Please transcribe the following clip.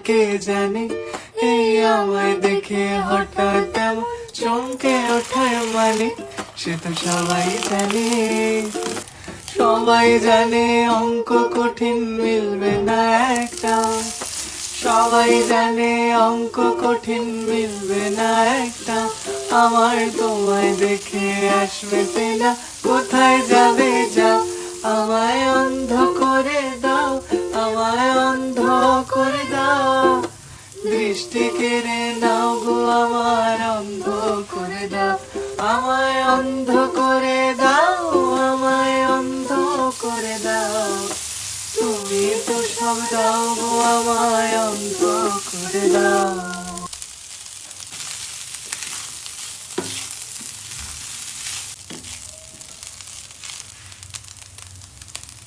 কে জানে এই আমায় দেখে হঠাৎ এমন চমকে ওঠার মানে, সে তো সবাই জানে। সবাই জানে অঙ্ক কঠিন মিলবে না একটাও, সবাই জানে অঙ্ক কঠিন মিলবে না একটা। আমার তোমায় দেখে আসবে না, কোথায় যাবে যাও, আমায় অন্ধ করে দাও, আমায় অন্ধ করে দাও। দৃষ্টি কেড়ে নাও গো আমার, অন্ধ করে দাও, আমায় অন্ধ করে দাও, আমায় অন্ধ করে দাও। তুমি তো সব দাও গো আমায় অন্ধ করে দাও।